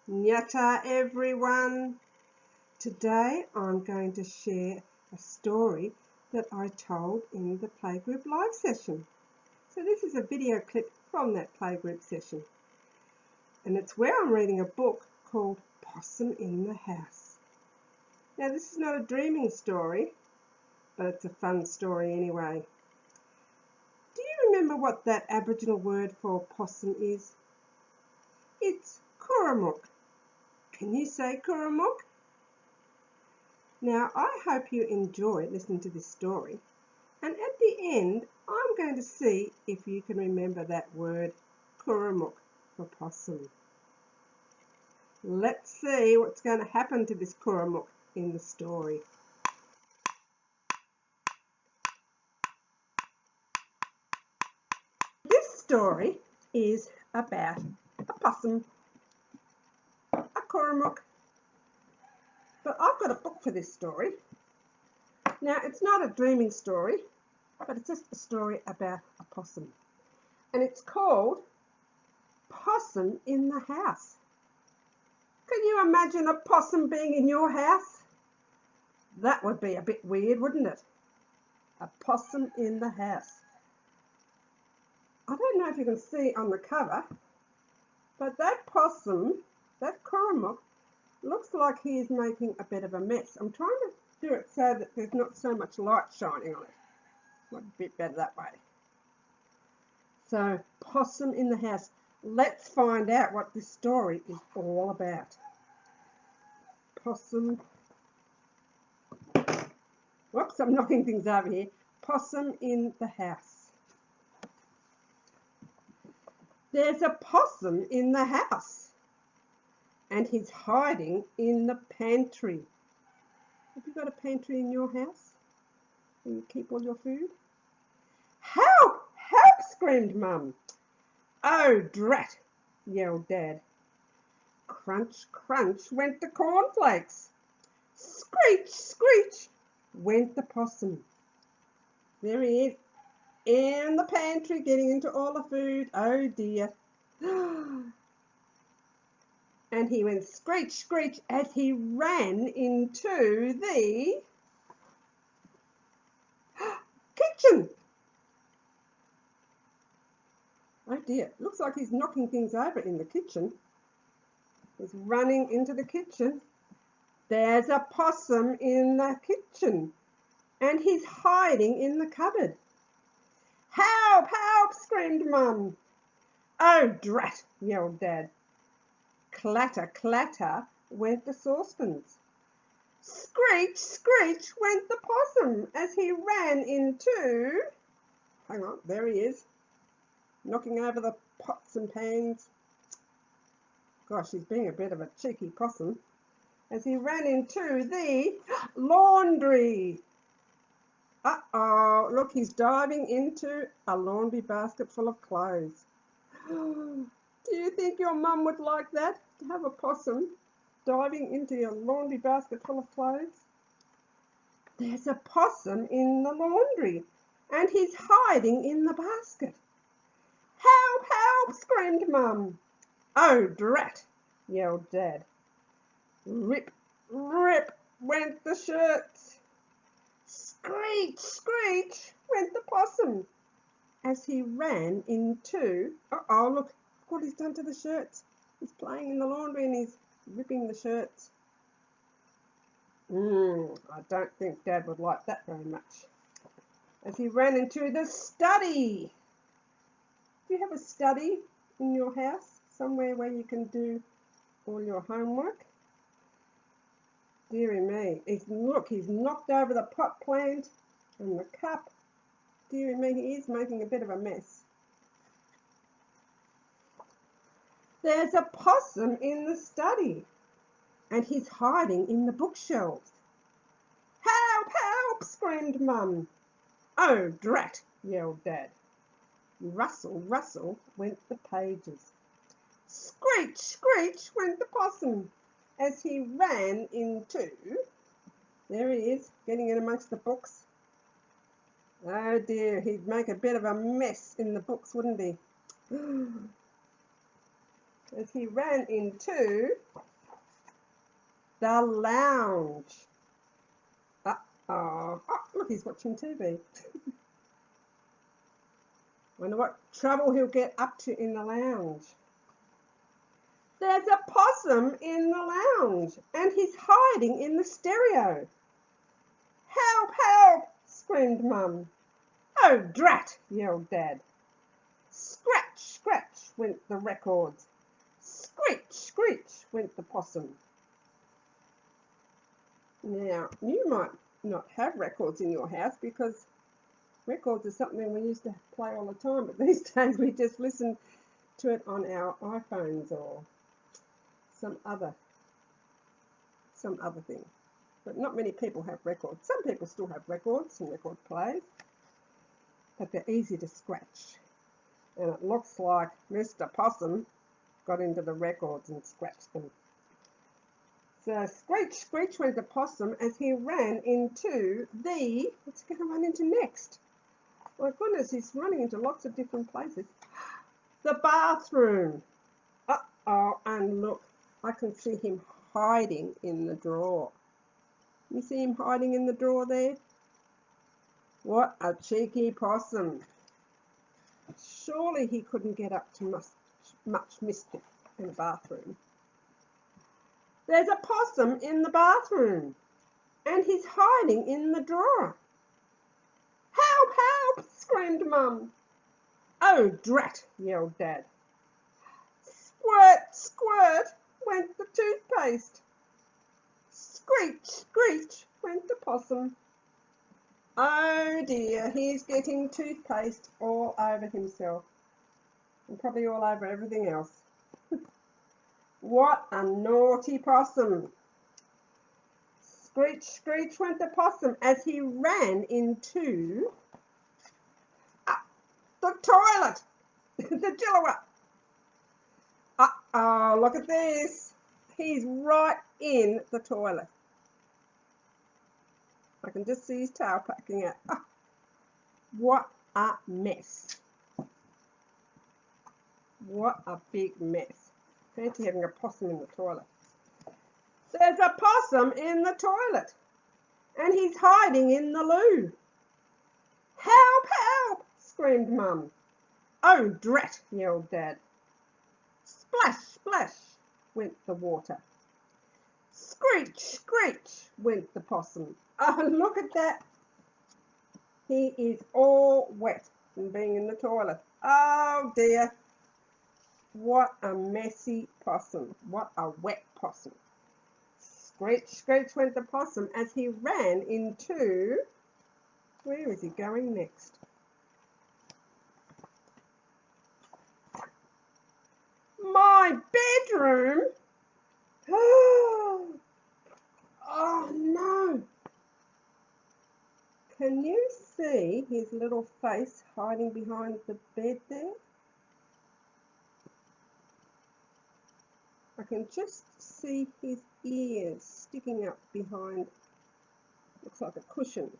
Nyata everyone! Today I'm going to share a story that I told in the Playgroup live session. So this is a video clip from that Playgroup session. And it's where I'm reading a book called Possum in the House. Now this is not a dreaming story, but it's a fun story anyway. Do you remember what that Aboriginal word for possum is? It's Whurrong. Can you say Whurrong? Now, I hope you enjoy listening to this story, and at the end, I'm going to see if you can remember that word Whurrong for possum. Let's see what's going to happen to this Whurrong in the story. This story is about a possum, a Whurrong. But I've got a book for this story. Now, it's not a dreaming story, but it's just a story about a possum. And it's called Possum in the House. Can you imagine a possum being in your house? That would be a bit weird, wouldn't it? A possum in the house. I don't know if you can see on the cover, but that possum, that Whurrong, looks like he is making a bit of a mess. I'm trying to do it so that there's not so much light shining on it. Might be a bit better that way. So, Possum in the House. Let's find out what this story is all about. Possum. Whoops, I'm knocking things over here. Possum in the House. There's a possum in the house, and he's hiding in the pantry. Have you got a pantry in your house where you keep all your food? Help! Help! Screamed Mum. Oh, drat! Yelled Dad. Crunch, crunch went the cornflakes. Screech, screech went the possum. There he is in the pantry getting into all the food. Oh dear. And he went screech, screech as he ran into the kitchen. Oh dear, looks like he's knocking things over in the kitchen. He's running into the kitchen. There's a possum in the kitchen, and he's hiding in the cupboard. Help, help, screamed Mum. Oh, drat, yelled Dad. Clatter, clatter went the saucepans. Screech, screech went the possum as he ran into... Hang on, there he is, knocking over the pots and pans. Gosh, he's being a bit of a cheeky possum. As he ran into the laundry. Uh-oh, look, he's diving into a laundry basket full of clothes. Do you think your mum would like that, to have a possum diving into a laundry basket full of clothes? There's a possum in the laundry, and he's hiding in the basket. Help, help, screamed Mum. Oh, drat, yelled Dad. Rip, rip went the shirts. Screech, screech went the possum as he ran into... Uh-oh, look what he's done to the shirts. He's playing in the laundry and he's ripping the shirts. I don't think Dad would like that very much. As he ran into the study. Do you have a study in your house? Somewhere where you can do all your homework? Dearie me. Look, he's knocked over the pot plant and the cup. Dearie me, he is making a bit of a mess. There's a possum in the study, and he's hiding in the bookshelves. Help, help, screamed Mum. Oh, drat, yelled Dad. Rustle, rustle went the pages. Screech, screech went the possum as he ran into... There he is, getting in amongst the books. Oh dear, he'd make a bit of a mess in the books, wouldn't he? as he ran into the lounge. Uh-oh. Oh, look, he's watching TV. Wonder what trouble he'll get up to in the lounge. There's a possum in the lounge, and he's hiding in the stereo. Help, help, screamed Mum. Oh, drat, yelled Dad. Scratch, scratch, went the records. Screech, screech, went the possum. Now, you might not have records in your house because records are something we used to play all the time, but these days we just listen to it on our iPhones or some other thing. But not many people have records. Some people still have records and record players, but they're easy to scratch. And it looks like Mr. Possum got into the records and scratched them. So screech, screech went the possum as he ran into the... What's he going to run into next? My goodness, he's running into lots of different places. The bathroom. Uh-oh, and look, I can see him hiding in the drawer. You see him hiding in the drawer there? What a cheeky possum. Surely he couldn't get up to much mischief in the bathroom. There's a possum in the bathroom, and he's hiding in the drawer. Help, help, screamed Mum. Oh, drat, yelled Dad. Squirt, squirt, went the toothpaste. Screech, screech, went the possum. Oh dear, he's getting toothpaste all over himself, and probably all over everything else. What a naughty possum. Screech, screech went the possum as he ran into the toilet. The Jilliwa. Uh-oh, look at this. He's right in the toilet. I can just see his tail poking out. Oh, what a mess. What a big mess. Fancy having a possum in the toilet. There's a possum in the toilet, and he's hiding in the loo. Help, help, screamed Mum. Oh, drat, yelled Dad. Splash, splash, went the water. Screech, screech, went the possum. Oh, look at that. He is all wet from being in the toilet. Oh, dear. What a messy possum. What a wet possum. Screech, screech went the possum as he ran into... Where is he going next? My bedroom? Oh no! Can you see his little face hiding behind the bed there? I can just see his ears sticking up behind, looks like a cushion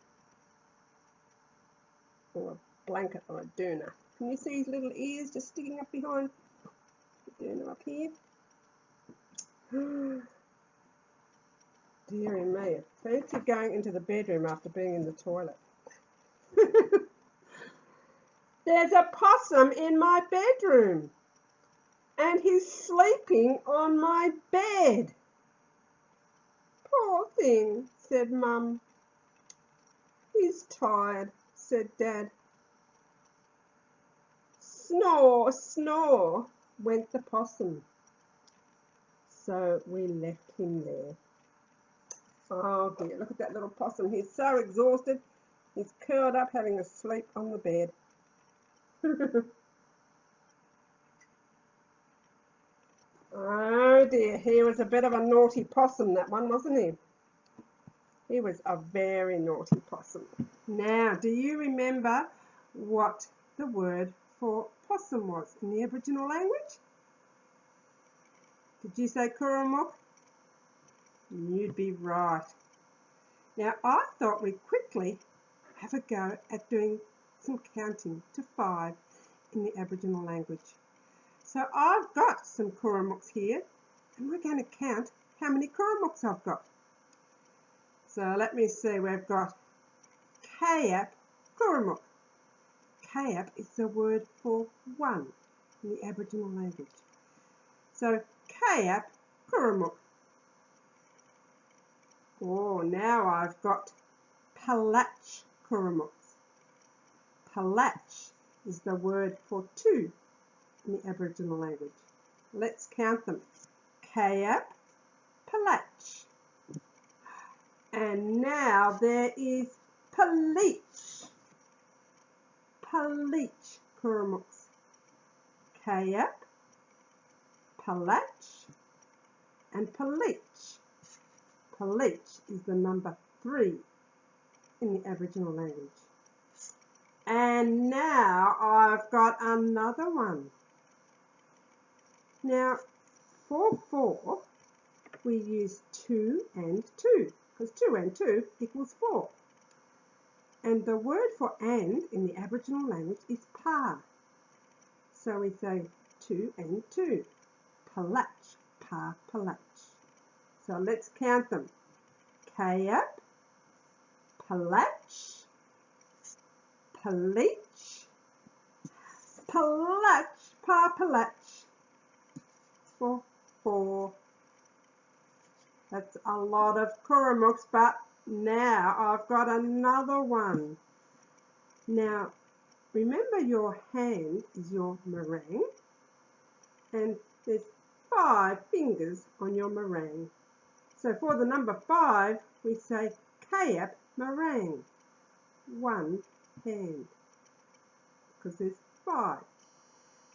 or a blanket or a doona. Can you see his little ears just sticking up behind the doona up here? Dearie me, fancy going into the bedroom after being in the toilet. There's a possum in my bedroom, and he's sleeping on my bed. Poor thing, said Mum. He's tired, said Dad. Snore, snore, went the possum. So we left him there. Oh dear, look at that little possum. He's so exhausted. He's curled up having a sleep on the bed. Oh dear, he was a bit of a naughty possum, that one, wasn't he? He was a very naughty possum. Now, do you remember what the word for possum was in the Aboriginal language? Did you say Whurrong? You'd be right. Now, I thought we'd quickly have a go at doing some counting to 5 in the Aboriginal language. So I've got some Whurrongs here, and we're going to count how many Whurrongs I've got. So let me see, we've got Kirrae Whurrong. Kirrae is the word for one in the Aboriginal language. So Kirrae Whurrong. Oh, now I've got Palach Whurrong. Palach is the word for two in the Aboriginal language. Let's count them. Kirrae, Palach. And now there is Palich. Palich Whurrong. Kirrae, Palach, and Palich. Palich is the number 3 in the Aboriginal language. And now I've got another one. Now, for 4, we use 2 and 2, because 2 and 2 equals 4. And the word for and in the Aboriginal language is pa. So we say 2 and 2. Palach, pa, palach. So let's count them. Kirrae, Palach, Palich, Palach, pa, palach. For 4. That's a lot of Whurrongs, but now I've got another one. Now, remember your hand is your meringue, and there's 5 fingers on your meringue. So for the number 5, we say Kirrae meringue, 1 hand, because there's 5.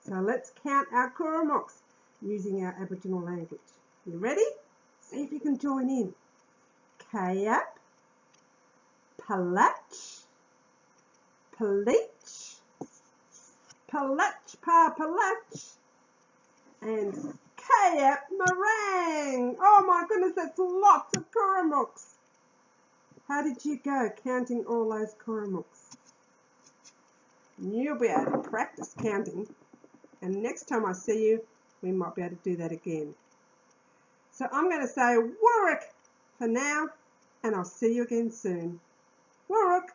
So let's count our Whurrongs using our Aboriginal language. You ready? See if you can join in. Kirrae, Palach, Palich, Palach, pa, palach, and Kirrae meringue. Oh my goodness, that's lots of Whurrongs. How did you go counting all those Whurrongs? You'll be able to practice counting, and next time I see you, we might be able to do that again. So I'm going to say Whurrong for now, and I'll see you again soon. Whurrong.